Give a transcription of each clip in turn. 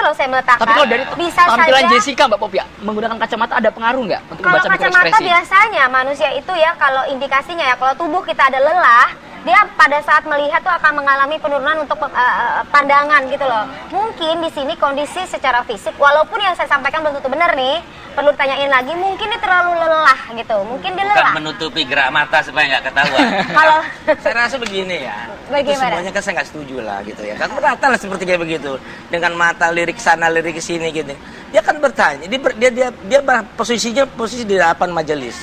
loh saya meletakkan. Tapi kalau dari bisa tampilan saja, Jessica Mbak Popi ya, menggunakan kacamata ada pengaruh nggak untuk kalau membaca kacamata mikroekspresi? biasanya manusia itu ya, kalau indikasinya ya, kalau tubuh kita ada lelah, dia pada saat melihat tuh akan mengalami penurunan untuk pandangan gitu loh. Mungkin di sini kondisi secara fisik, walaupun yang saya sampaikan belum tentu benar nih, perlu ditanyain lagi, mungkin dia terlalu lelah gitu, mungkin dia Bukan lelah. menutupi gerak mata supaya nggak ketahuan. Kalau Saya rasa begini ya, itu Bagaimana? semuanya kan saya nggak setuju lah gitu ya. Kan rata lah seperti kayak begitu, dengan mata lirik sana lirik sini gitu. Dia kan bertanya, dia posisinya posisi di hadapan majelis.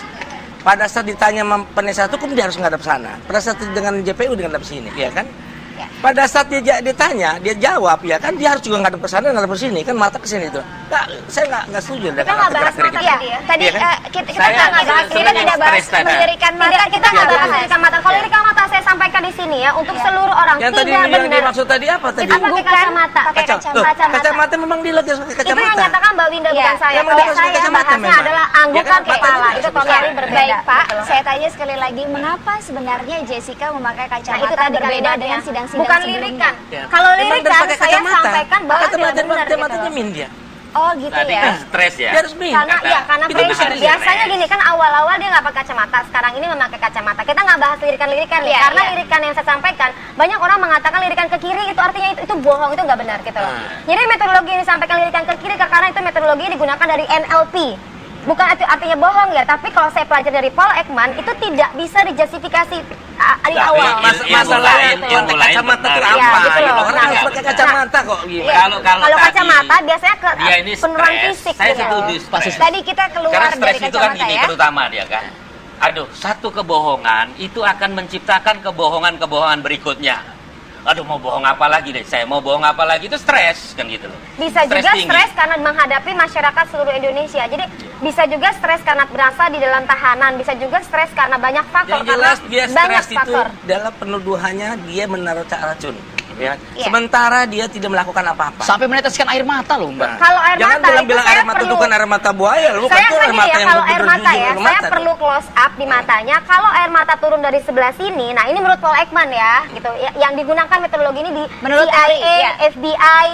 Pada saat ditanya penasihat hukum dia harus ngadap sana. Pada saat dengan JPU dia ngadap sini, ya kan? Ya. Pada saat dia ditanya, dia jawab, ya kan? Dia harus juga ngadap ke sana, ngadap ke sini, kan mata ke sini itu. Nah, saya nggak setuju kita nggak bahas mata gitu. ya. Tadi Iya kan? kita Saya nggak bahas, kita sebenarnya tidak bahas stres tadi. melirikan mata. Kita nggak bahas lirikan mata. Kalau lirikan mata saya sampaikan di sini ya, untuk seluruh orang Yang tadi tidak yang benar. dimaksud tadi apa tadi? Kita pakai kacamata. Pakai Loh, kacamata. kacamata memang dia lagi pakai Itu kacamata. yang nyatakan Mbak Winda Ya, bukan saya. yang Kalau mendapat saya kacamata bahasnya memang. adalah Ya anggukan kan, kepala. matanya Itu bisa totally besar. berbeda. Baik Pak, Gitu loh. saya tanya sekali lagi, mengapa sebenarnya Jessica memakai Nah, kacamata itu tadi berbeda kalimatnya. dengan sidang-sidang Bukan sebelumnya? lirikan. Ya. Kalau Memang dia lirikan pakai saya kacamata. sampaikan bahwa tidak benar gitu. Kacamatanya min dia. Oh gitu Tadi ya. kan stres ya. Dia harus min. Karena Kata- ya karena itu pressure. bisa dilihat. Biasanya gini kan awal-awal dia nggak pakai kacamata, sekarang ini memakai kacamata. Kita nggak bahas lirikan-lirikan nih, Iya, karena iya. lirikan yang saya sampaikan banyak orang mengatakan lirikan ke kiri itu artinya itu bohong, itu nggak benar gitu loh. Jadi metodologi yang disampaikan lirikan ke kiri karena itu metodologi yang digunakan dari NLP. Bukan itu artinya bohong ya, tapi kalau saya pelajari dari Paul Ekman itu tidak bisa dijustifikasi di Tapi awal. Masalahnya ilmu lain kacamata itu benar. Iya, apa? gitu loh. Orang Nah, harus pakai kacamata kok. Gimana? Kalau Kalau tadi kacamata biasanya ke dia ini penurunan stres, fisik saya gitu. setuju stres. Tadi kita keluar Karena dari stres itu kan kacamata gini ya. terutama dia kan. Aduh, satu kebohongan itu akan menciptakan kebohongan-kebohongan berikutnya. Aduh, mau bohong apa lagi deh? Saya mau bohong apa lagi itu stres kan gitu loh. Bisa Stres juga tinggi. stres karena menghadapi masyarakat seluruh Indonesia. Jadi bisa juga stres karena berasa di dalam tahanan, bisa juga stres karena banyak faktor. Yang jelas dia banyak stres itu faktor. dalam penuduhannya dia menaruh racun. Ya. Iya. Sementara dia tidak melakukan apa-apa. Sampai meneteskan air mata loh Mbak. Kalau air Jangan mata bilang itu air saya mata perlu- itu kan air mata buaya loh. Saya Bukan kan air gini mata ya, yang kalau air betul-betul mata jujur ya, air saya mata. perlu close up di matanya. Kalau air mata turun dari sebelah sini, nah ini menurut Paul Ekman ya, gitu. Yang digunakan metodologi ini di Menurut CIA, Ali, ya. FBI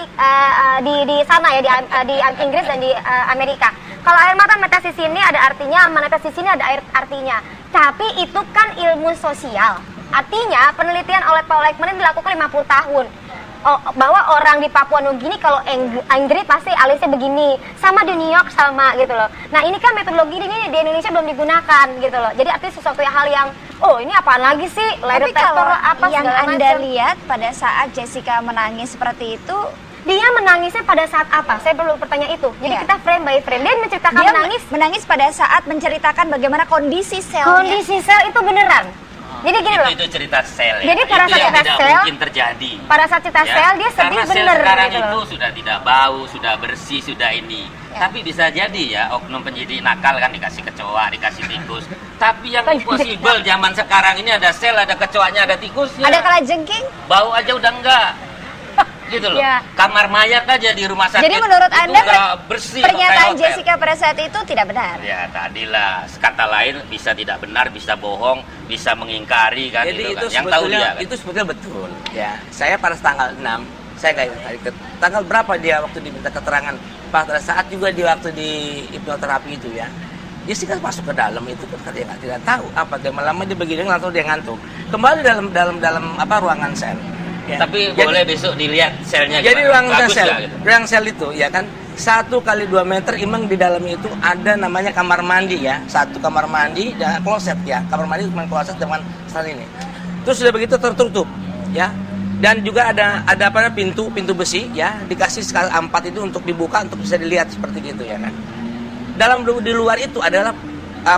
di sana ya, di Inggris dan di Amerika. Kalau air mata menetes di sini ada artinya, menetes di sini ada artinya. Tapi itu kan ilmu sosial. Artinya penelitian oleh Paul Ekman ini dilakukan 50 tahun. Bahwa orang di Papua Nugini kalau angry pasti alisnya begini, sama di New York sama gitu loh. Nah ini kan metodologi ini di Indonesia belum digunakan gitu loh. Jadi artinya sesuatu hal yang ini apaan lagi sih, lie Tapi detector kalau apa yang segala Anda macam. lihat pada saat Jessica menangis seperti itu, Dia menangisnya pada saat apa? Saya perlu bertanya itu. Jadi Iya. kita frame by frame. Dia menceritakan dia menangis. pada saat menceritakan bagaimana kondisi selnya. Kondisi sel itu beneran. Jadi gini loh. Itu cerita sel ya. Jadi pada itu saat yang cerita tidak sel, mungkin terjadi. Pada saat cerita Ya. sel dia sedih Karena sel bener sekarang gitu itu loh. sudah tidak bau, sudah bersih, sudah ini. Ya. Tapi bisa jadi ya oknum penyidik nakal kan dikasih kecoa, dikasih tikus. Tapi yang impossible zaman sekarang ini ada sel, ada kecoanya, ada tikusnya. Ada kalajengking? Bau aja udah enggak. Gitu loh. Ya. Kamar mayat aja di rumah sakit. Jadi menurut itu Anda udah bersih pernyataan kayak hotel. Jessica pada saat itu tidak benar? Ya tadilah kata lain bisa tidak benar, bisa bohong, bisa mengingkari kan Jadi gitu itu kan. Yang tahu sebetulnya dia kan. itu sebetulnya betul. Ya, saya pada tanggal 6, saya kayak tanggal berapa dia waktu diminta keterangan pada saat juga di waktu di hipnoterapi itu ya. Dia sih kan masuk ke dalam itu kan dia tidak tahu apa dia lama dia begini langsung dia ngantuk. Kembali dalam apa ruangan sel. Ya. Tapi Jadi- boleh besok dilihat selnya Jadi gimana? ruang Bagus sel, nggak gitu? ruang sel itu ya kan 1 kali 2 meter imang di dalamnya itu ada namanya kamar mandi ya, 1 kamar mandi dan kloset ya, kamar mandi dengan kloset dengan sel ini. Terus sudah begitu tertutup ya, dan juga ada apa namanya pintu besi ya, dikasih skala 4 itu untuk dibuka untuk bisa dilihat seperti gitu ya kan. Di luar itu adalah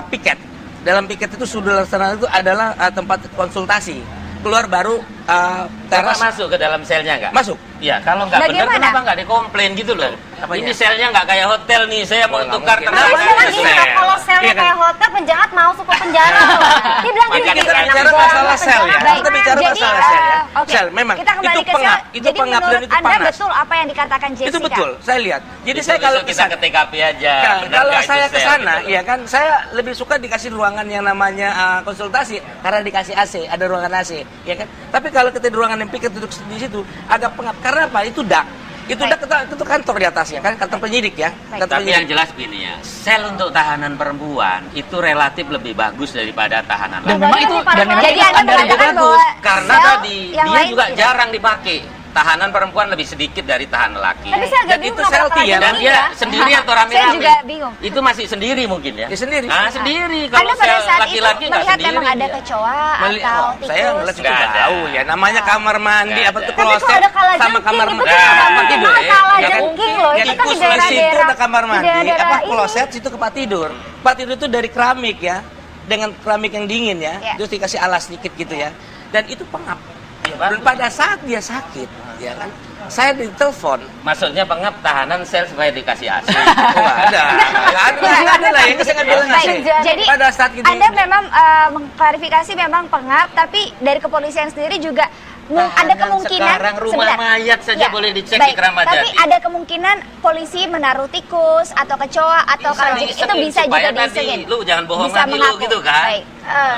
piket. Dalam piket itu sudah sana itu adalah tempat konsultasi. Keluar baru Karena teras masuk ke dalam selnya nggak? masuk. Ya, kalau nggak benar Bagaimana? kenapa nggak dikomplain gitu loh? Apanya? Ini selnya nggak kayak hotel nih, saya mau nggak tukar mungkin. Nah, tenaga maksudnya ke gini loh, sel. kalau selnya Iya kan? kayak hotel, penjahat mau masuk ke penjara loh. Dia bilang gini, Makanya gini, kita enak bicara banget, masalah sel ya. penjara Kita bicara Jadi, masalah sel ya. oke. Sel memang Kita kembali itu ke pengap, sel. itu Jadi pengap dan menurut itu Anda panas. betul apa yang dikatakan Jessica? Itu betul, saya lihat. Jadi Besok- saya kalau besok kita ke TKP aja. Nah, benar kalau nggak itu saya ke sel, sana, gitu loh. ya kan, saya lebih suka dikasih ruangan yang namanya konsultasi karena dikasih AC, ada ruangan AC, ya kan. Tapi kalau kita di ruangan yang piket duduk di situ agak pengap karena apa? Itu dark. Itu udah itu kantor di atasnya kan, kantor penyidik ya. Baik. Kantor Tapi yang penyidik. jelas gini ya, sel untuk tahanan perempuan itu relatif lebih bagus daripada tahanan Dan laki. memang itu Jadi Anda standar yang mengatakan bagus. bahwa Karena sel tadi yang dia lain juga tidak. jarang dipakai. Tahanan perempuan lebih sedikit dari tahanan laki. Tapi saya agak Dan bingung itu kenapa selfie ya, kalau Dan ini dia ya. sendiri atau Saya rame-rame? juga bingung. Itu masih sendiri mungkin ya? Ya, sendiri. Ah, sendiri. Anda Kalau pada sel saat itu laki-laki nggak melihat sendiri. memang ada dia. kecoa Meli- atau oh, tikus? saya ngeliat cukup Nggak ada. jauh ya, namanya kamar mandi Nggak apa tuh ada. Tapi kloset kalau ada kala sama jengking kamar itu mandi. kan nggak Nah, mungkin gitu banget ya. kala Ya kan? jengking loh. Itu kan di Tikus di situ daerah-daerah. ada kamar di mandi, daerah-daerah apa ini. kloset situ tempat tidur. Tempat tidur itu dari keramik ya, dengan keramik yang dingin ya, Ya. terus dikasih alas sedikit gitu ya. Dan itu pengap. Iya, Dan bagus. pada saat dia sakit, ya kan, saya ditelepon. Maksudnya pengap tahanan sel supaya dikasih AC. Oh, nggak ada lah ya, saya nggak bilang Baik, ngasih. jadi Pada saat gitu, Anda memang mengklarifikasi memang pengap, tapi dari kepolisian sendiri juga ada Tahanan kemungkinan sekarang rumah mayat saja boleh dicek di baik, Keramat tapi Jati. ada kemungkinan polisi menaruh tikus atau kecoa atau kalajengking itu bisa juga disegin. Lu jangan bohong Bisa lagi lu mengaku. gitu kan. Baik.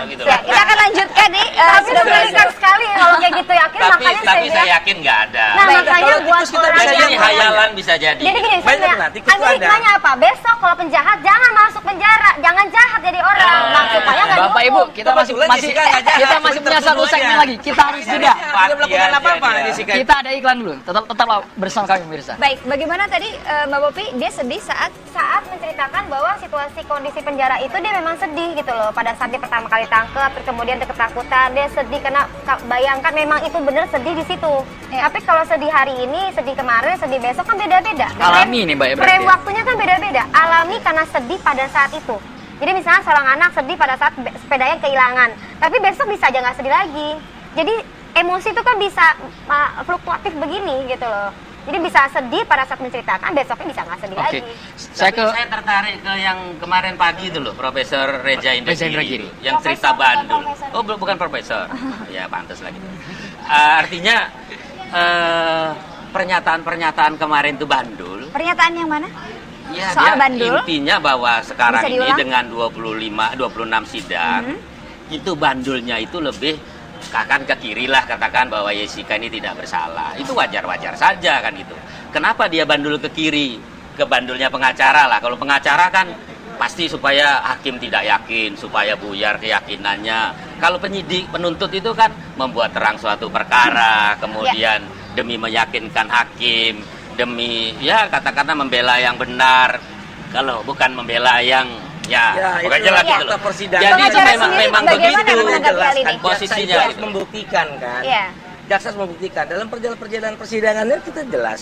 Gitu. Ya, kita akan lanjutkan nih. Tapi sudah mulai mengerikan sekali kalau kayak gitu yakin, Tapi makanya saya bilang. yakin nggak ada. Nah, Baik, makanya kalau buat tikus kita orang bisa Jadi yang ini hayalan bisa jadi. Jadi gini, Banyak saya lah, tikus itu Anda hikmahnya apa? Besok kalau penjahat jangan masuk penjara, jangan jahat jadi orang. Nah, supaya nggak Bapak Ibu, dihukum. kita masih Kebetulan Jessica nggak jahat, kita masih cuma punya satu tertuduh segmen aja. lagi. Kita harus jeda. Tidak melakukan apa-apa Dia. Jessica. Kita ada iklan dulu. Tetaplah bersama kami pemirsa. Baik, bagaimana tadi Mbak Popi dia sedih saat Menceritakan bahwa situasi kondisi penjara itu dia memang sedih gitu loh. Pada saat dia pertama kali tangkap, terus kemudian dia ketakutan, dia sedih karena bayangkan memang itu benar sedih di situ. Ya. Tapi kalau sedih hari ini, sedih kemarin, sedih besok kan beda-beda. Alami nih, Mbak, ya, berarti Frame ya? waktunya kan beda-beda. Alami karena sedih pada saat itu. Jadi misalnya seorang anak sedih pada saat sepedanya kehilangan, tapi besok bisa aja nggak sedih lagi. Jadi emosi itu kan bisa fluktuatif begini gitu loh. Jadi bisa sedih pada saat menceritakan, besoknya bisa nggak sedih Oke. lagi. Saya Tapi ke saya tertarik ke yang kemarin pagi itu loh, Profesor Reza Reza Indragiri Indragiri. itu, yang cerita Profesor, bukan Bandul. profesor. Oh, bukan profesor. Ya, pantas lagi. Artinya pernyataan-pernyataan kemarin itu Bandul. pernyataan yang mana? Ya, Soal dia Bandul? intinya bahwa sekarang Bisa ini diulang? dengan 26 sidang, itu Bandulnya itu lebih kakan ke kiri lah, katakan bahwa Jessica ini tidak bersalah. Itu wajar-wajar saja kan gitu. Kenapa dia bandul ke kiri? Ke bandulnya pengacara lah. Kalau pengacara kan pasti supaya hakim tidak yakin, supaya buyar keyakinannya. Kalau penyidik, penuntut itu kan membuat terang suatu perkara, kemudian demi meyakinkan hakim, demi ya katakanlah membela yang benar. Kalau bukan membela yang bukan itu jelas ya. gitu loh. fakta persidangan. Jadi itu Pengacara memang sendiri memang bagaimana begitu. menanggapi hal ini? Posisinya Jaksa itu harus gitu. membuktikan kan. Iya. Jaksa harus membuktikan dalam perjalanan persidangannya kita jelas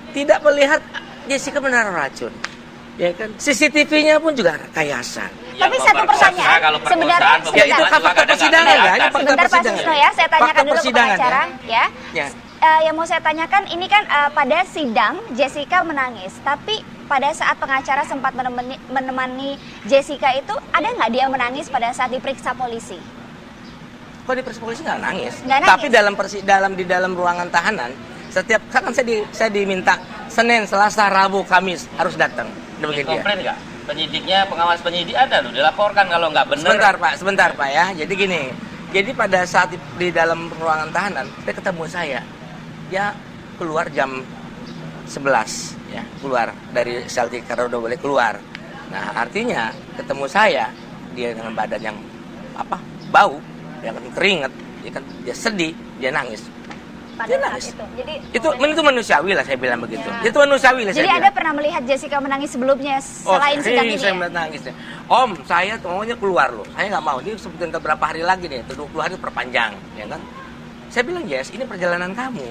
tidak melihat Jessica menaruh racun, ya kan? CCTV-nya pun juga rekayasa. Tapi Yang satu memperkosa, pertanyaan, kalau perkosaan, sebenarnya- Ya pembunuhan itu juga fakta kadang nggak persidangan ya, kelihatan. itu fakta Sebentar Pak persidangan. Susno ya, saya tanyakan Fakta dulu ke persidangan, pengacara ya. Ya. Yang mau saya tanyakan ini kan pada sidang Jessica menangis, tapi pada saat pengacara sempat menemani Jessica itu ada nggak dia menangis pada saat diperiksa polisi? Kok di polisi nggak nangis? Nggak nangis. Tapi di dalam ruangan tahanan setiap kan saya diminta Senin, Selasa, Rabu, Kamis harus datang. Demikian dia. Komplain nggak? Penyidiknya, pengawas penyidik ada loh, dilaporkan kalau nggak benar. Sebentar Pak ya. Jadi gini. Jadi pada saat di dalam ruangan tahanan dia ketemu saya. Dia keluar jam 11 ya, keluar dari sel karena udah boleh keluar. Nah, artinya ketemu saya dia dengan badan yang bau, dia kan keringet, dia sedih, dia nangis. Pada Dia saat nangis. itu. Jadi Itu manusiawi lah saya bilang begitu. Ya. Itu manusiawi lah Jadi saya Anda bilang. pernah melihat Jessica menangis sebelumnya selain sidang ini saya ya? melihat nangis. Om, saya maunya keluar loh. Saya nggak mau. Dia sebutin beberapa hari lagi nih, 20 hari perpanjang, ya kan? Saya bilang, Jess, ini perjalanan kamu.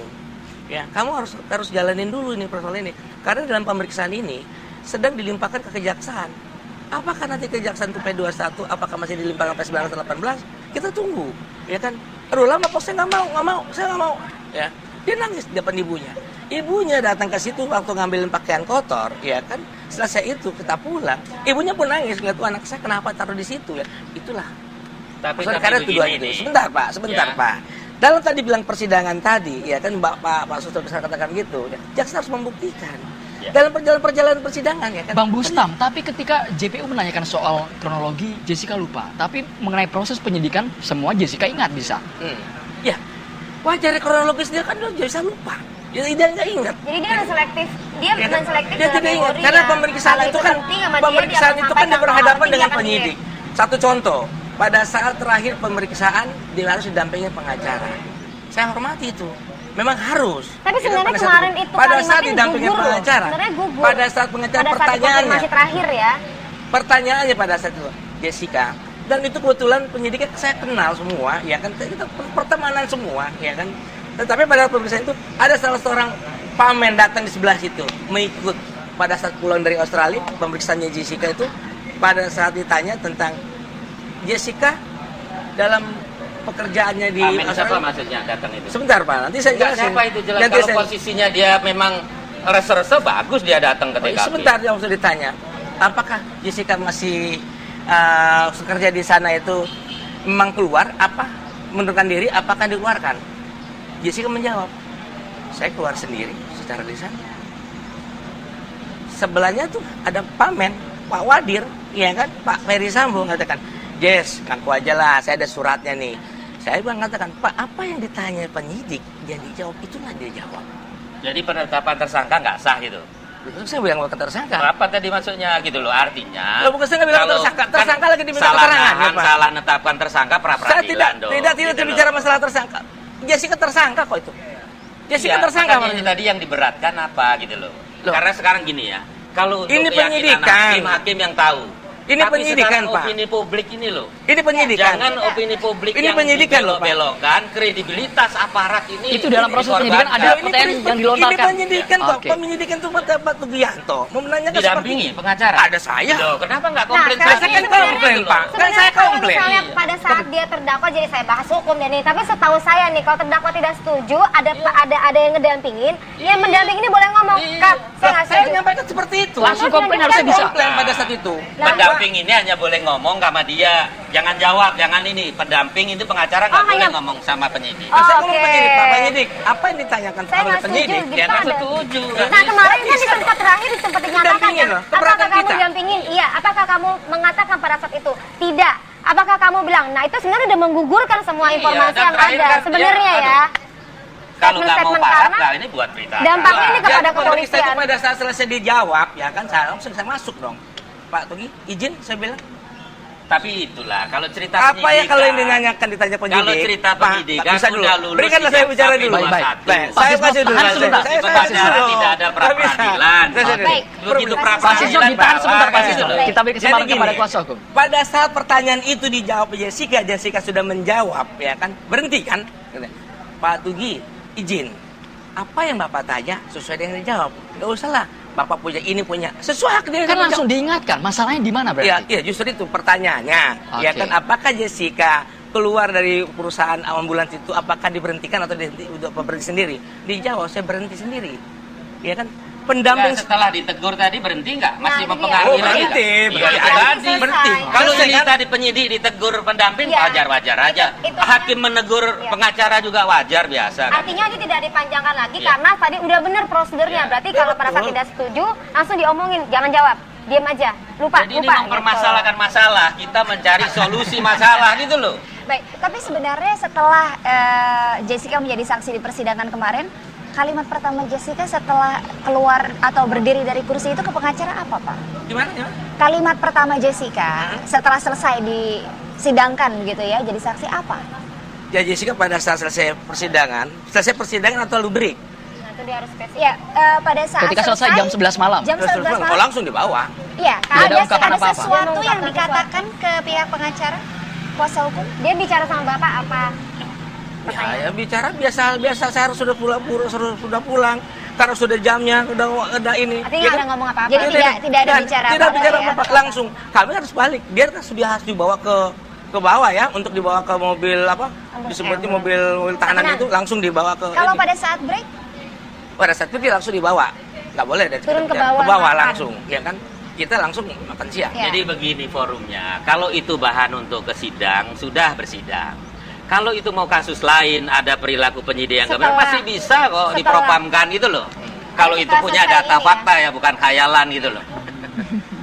Ya, kamu harus jalanin dulu ini persoalan ini. Karena dalam pemeriksaan ini sedang dilimpahkan ke kejaksaan. Apakah nanti kejaksaan itu P21, apakah masih dilimpahkan P19 atau 18? Kita tunggu, ya kan? Aduh lama kok saya nggak mau. Ya, dia nangis di depan ibunya. Ibunya datang ke situ waktu ngambilin pakaian kotor, ya kan? Selesai itu kita pulang. Ibunya pun nangis lihat anak saya kenapa taruh di situ ya. Itulah. Tapi Karena tuduhan begini itu. nih. Sebentar Ya. Pak. Dalam tadi bilang persidangan tadi, ya kan Pak Susno bisa katakan gitu. Ya, jaksa harus membuktikan. Ya. Dalam perjalanan persidangan ya kan. Bang Bustam, tapi ketika JPU menanyakan soal kronologi, Jessica lupa. Tapi mengenai proses penyidikan, semua Jessica ingat bisa. Ya, wajar kronologis dia kan dia bisa lupa. Ya, dia nggak ingat. Jadi dia selektif, dia Ya kan? selektif Dia tidak ingat karena pemeriksaan itu kan dia berhadapan dengan penyidik. Satu contoh, pada saat terakhir pemeriksaan dia harus didampingi pengacara. Saya hormati itu. Memang harus. Tapi Itu sebenarnya pada saat- kemarin itu pada saat kalimatnya didampingi gugur loh. pengacara. Sebenarnya gugur. Pada saat pengacara Pada saat pertanyaannya, konfirmasi terakhir ya. pertanyaannya pada saat itu Jessica, dan itu kebetulan penyidiknya saya kenal semua, ya kan kita pertemanan semua, ya kan. Tetapi pada pemeriksaan itu ada salah seorang pamen datang di sebelah situ, mengikut pada saat pulang dari Australia, pemeriksaannya Jessica itu pada saat ditanya tentang Jessica dalam pekerjaannya di Pamen siapa Australia. maksudnya datang itu? Sebentar Pak, nanti saya Enggak, jelasin. siapa itu jelas. Nanti Kalau saya- posisinya dia memang reserse, bagus dia datang ke TKP. Sebentar yang harus ditanya, apakah Jessica masih bekerja di sana itu memang keluar, apa mundurkan diri, apakah dikeluarkan? Jessica menjawab, saya keluar sendiri secara lisan. Sebelahnya tuh ada pamen, Pak Wadir, ya kan, Pak Ferry Sambo mengatakan, Jess, ngaku aja lah, saya ada suratnya nih. Saya mengatakan, Pak, apa yang ditanya penyidik, yang dijawab, itu nggak dia jawab. Jadi penetapan tersangka nggak sah gitu. Itu saya bilang bukan tersangka. Apa tadi maksudnya gitu loh, artinya? Loh, bukan saya nggak bilang kalau tersangka. kan Tersangka lagi diminta salah keterangan, ya, nahan, Pak. salah netapkan tersangka pra Saya peradilan dong. tidak gitu bicara loh. masalah tersangka. Jessica tersangka kok itu. Jessica Iya, tersangka. makanya ini Pak. tadi yang diberatkan apa gitu loh. Loh. Karena sekarang gini ya, kalau untuk Ini keyakinan penyidikan. hakim yang tahu. Ini Tapi penyidikan, sekarang Pak. opini publik ini loh. Ini penyidikan. Jangan opini publik Ini yang penyidikan loh, Pak. dibelok-belokkan, kredibilitas aparat ini. Itu dalam proses penyidikan dikorbankan. ada pertanyaan yang dilontarkan. Ini penyidikan kok. Oke. Penyidikan tuh Pak Tugianto. Mau menanyakan Didampingi seperti pengacara. Ada saya. Loh, kenapa nggak komplain Nah, saya kan sendiri? komplain, Gitu loh. Pak. Kan Sebenarnya saya kalau komplain. misalnya pada saat dia terdakwa, jadi saya bahas hukum dan ini. Tapi setahu saya nih, kalau terdakwa tidak setuju, ada yang ngedampingin. Yang mendampingin ini boleh ngomong, Kak, saya nggak Saya setuju. menyampaikan seperti itu. Langsung komplain Kan harusnya bisa. Komplain pada saat itu. Pendamping ini hanya boleh ngomong sama dia, jangan jawab, jangan ini. Pendamping itu pengacara nggak Oh, boleh hanya- ngomong sama penyidik. Oh, Nah, saya ngomong oke. penyidik, Pak penyidik. Apa yang ditanyakan Saya oleh nggak setuju penyidik? gitu Ya nggak ada. setuju. Nah kemarin kan di tempat terakhir sempat dinyatakan Didampingin kan, loh, apakah keberatan kamu kita. didampingin? Iya. Apakah kamu mengatakan pada saat itu? Tidak. Apakah kamu bilang? Nah itu sebenarnya udah menggugurkan semua Iya, informasi dan yang terakhir ada kan, sebenarnya ya, ya. Kalau nggak mau Statement-statement parah, karena nggak ini buat berita. dampaknya acara. ini kepada Jadi pemeriksaan kepolisian. itu pada saat selesai dijawab, ya kan saya langsung saya masuk dong. Pak Tugi, izin saya bilang. Tapi itulah, kalau cerita Apa ya kalau yang penyidikan, dinanyakan ditanya penyidik? kalau cerita Pak, penyidikan bisa dulu. sudah lulus Berikanlah saya sidang bicara sampai dulu. dua Baik, satu. baik. Saya Pak kasih dulu. Tahan sebentar. Di penjara tidak ada pra peradilan. Baik. Begitu pra Pak Sisyo ditahan sebentar, Pak peradilan, Sisyo. gitu. Kita beri kesempatan Jadi kepada gini, kuasa hukum. Pada saat pertanyaan itu dijawab Jessica, Jessica sudah menjawab, ya kan? Berhenti kan? Pak Tugi, izin. Apa yang Bapak tanya sesuai dengan yang dijawab? Nggak usah lah. Bapak punya ini punya. Sesuai hak dia. Kan yang langsung dijawab. diingatkan, masalahnya di mana berarti? Iya, justru itu pertanyaannya. Ya Oke. kan, apakah Jessica keluar dari perusahaan ambulans itu, apakah diberhentikan atau udah berhenti sendiri? Dijawab, saya berhenti sendiri. Ya kan, pendamping. Nggak, setelah ditegur tadi berhenti nggak? Masih Nah, itu mempengaruhi dia. lagi nggak? Berhenti, Iya, berhenti. itu tadi. Berhenti. Kalau Selesai, ini kan? tadi penyidik ditegur pendamping, Iya. wajar-wajar aja. Itu Hakim menegur Iya. pengacara juga wajar biasa. Kan? Artinya ini tidak dipanjangkan lagi Iya. karena tadi udah benar prosedurnya. Iya. Berarti kalau pada saat Betul. tidak setuju, langsung diomongin, jangan jawab, diam aja, lupa, Jadi ini lupa. mempermasalahkan masalah, kita mencari solusi masalah gitu loh. Baik, tapi sebenarnya setelah Jessica menjadi saksi di persidangan kemarin, kalimat pertama Jessica setelah keluar atau berdiri dari kursi itu ke pengacara apa, Pak? Gimana? Gimana? Kalimat pertama Jessica setelah selesai disidangkan gitu ya, jadi saksi apa? Ya Jessica pada saat selesai persidangan atau lubrik? Nah, itu dia harus spesifik. Ya, pada saat Ketika selesai jam 11 malam. Jam 11 Oh, malam. langsung dibawa. Iya, Tidak ada ungkapan ada apa-apa. sesuatu yang Dia dikatakan ke pihak pengacara, kuasa hukum. Dia bicara sama bapak apa? Ya bicara biasa saya harus sudah pulang karena sudah jamnya udah ini. Artinya Ya nggak kan? ada ngomong apa-apa. Jadi tidak ada Dan bicara tidak apa-apa bicara ya? apa-apa langsung. Kami harus balik. Dia kan sudah harus dibawa ke bawah ya untuk dibawa ke mobil apa? Disebutnya mobil tahanan itu langsung dibawa ke Kalau ini. pada saat break, Pada saat itu dia langsung dibawa. Nggak boleh dari Turun ke kerja. bawah, ke bawah makan. langsung, ya kan? Kita langsung makan siang. Ya. Jadi begini forumnya, kalau itu bahan untuk ke sidang, sudah bersidang. Kalau itu mau kasus lain, ada perilaku penyidik yang Setelah- benar, pasti bisa kok setelah- dipropamkan gitu loh. Kalau itu kasus punya kayak data ini ya. fakta ya, bukan khayalan gitu loh.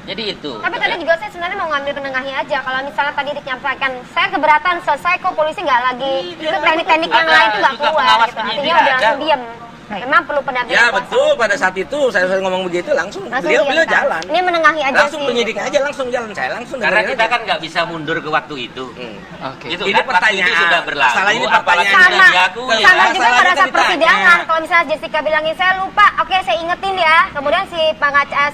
Jadi itu. Tapi tadi juga saya sebenarnya mau ngambil penengahnya aja. Kalau misalnya tadi menyampaikan, saya keberatan selesai kok polisi nggak lagi. Itu teknik-teknik yang Ada lain itu nggak juga keluar pengawas gitu. penyidik Artinya udah ada. langsung diem. Memang perlu pendampingan Ya kuasa betul, pada saat itu saya ngomong begitu langsung, Langsung beliau diantar. jalan. Ini menengahi aja Langsung sih. penyidik aja langsung jalan, saya langsung Karena dengerin kita aja. kan nggak bisa mundur ke waktu itu. Oke. Itu Ini kan waktu pertanyaan. itu sudah berlalu. Masalah ini apalagi pertanyaan. sudah diakui. Sama Masalahnya juga pada kan saat ditanya. persidangan. Kalau misalnya Jessica bilangin saya lupa, oke saya ingetin ya. Kemudian si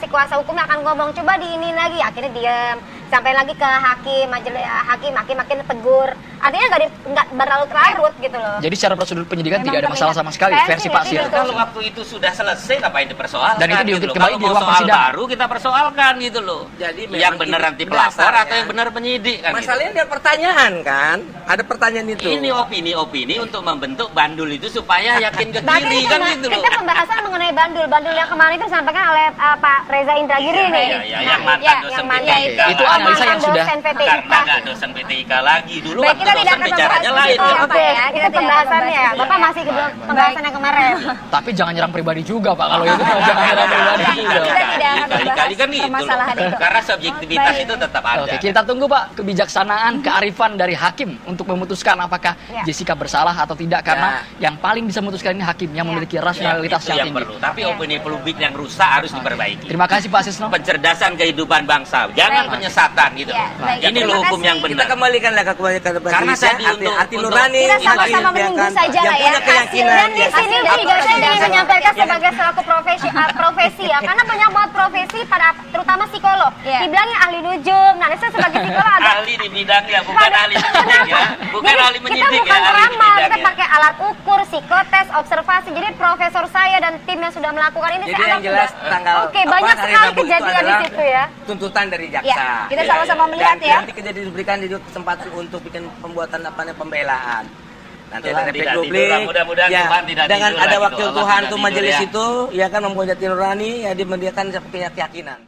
kuasa hukumnya akan ngomong coba di ini lagi, akhirnya diam. Sampai lagi ke hakim, hakim makin tegur. Artinya nggak berlarut-larut gitu loh. Jadi secara prosedur penyidikan Memang tidak ada masalah terlihat. sama sekali Saya versi sih Pak ngerti Sir. itu. Kalau waktu itu sudah selesai, ngapain dipersoalkan? Dan itu gitu diungkit loh. kembali Kalau di mau ruang soal persidangan. baru kita persoalkan gitu loh. Jadi yang memang benar ini nanti pelapor dasarnya. atau yang benar penyidik kan? Masalahnya dia pertanyaan kan, ada pertanyaan itu. Gitu. Ini opini-opini untuk membentuk bandul itu supaya yakin ke Berarti kiri kita, kan gitu loh. kita pembahasan mengenai bandul yang kemarin itu disampaikan oleh Pak Reza Indragiri nih. Ya, yang mantan Ya, dosen yang mantan. PTIK. Itu lah. analisa yang sudah dosen PTIK. Karena nggak dosen PTIK lagi dulu Baik, waktu kita tidak dosen akan bicaranya membahas lain. itu ya. ya, Pak, Oke, ya. itu Kita tidak pembahasannya ya. akan Bapak membahas masih ke pembahasan yang kemarin. Tapi jangan nyerang pribadi juga Pak kalau itu jangan nyerang pribadi juga. Kita tidak akan Kali-kali kan membahas gitu loh. permasalahan itu. Karena subjektivitas Baik. itu tetap ada. Oke, kita tunggu Pak kebijaksanaan, kearifan dari hakim untuk memutuskan apakah Ya. Jessica bersalah atau tidak karena yang paling bisa memutuskan ini hakim yang Ya. memiliki Ya, rasionalitas itu yang yang tinggi. perlu. Tapi Ya. opini publik yang rusak harus diperbaiki. Terima kasih Pak Sisno. Pencerdasan kehidupan bangsa, jangan Baik. penyesatan gitu. Ya, loh. baik. Ini Terima loh hukum kasih. yang Kita benar. kembalikanlah ke kebanyakan Karena tadi hati untuk- nurani. Kita sama-sama hati yang menunggu kan- saja lah yang ya. punya keyakinan. Dan di sini Hasil juga saya ingin dari menyampaikan persidangan. sebagai selaku profesi ya, karena banyak banget profesi pada terutama psikolog. Iya. Dibilangnya ahli nujum. Nah, saya sebagai psikolog ada Ahli di bidangnya, bukan ahli menyidik ya. Bukan Jadi, ahli menyidik kita ya, bukan ahli di peramal, kita bidangnya. pakai alat ukur, psikotes, observasi. Jadi profesor saya dan tim yang sudah melakukan ini Jadi saya yang anggap jelas sudah- tanggal Oke, apa, banyak hari sekali Rabu itu kejadian di adalah situ ya. tuntutan dari jaksa. Ya, kita Ya, sama-sama ya. melihat Dan ya. nanti kita diberikan juga kesempatan untuk bikin pembuatan pembelaan. Nanti Tuhan ada tidak replik tidur publik. lah, mudah-mudahan Tuhan tidak dengan tidur ada lah gitu. wakil Allah Tuhan tidak tuh tidur majelis ya. itu, ya kan mempunyai hati nurani, ya dia mendiakan punya keyakinan.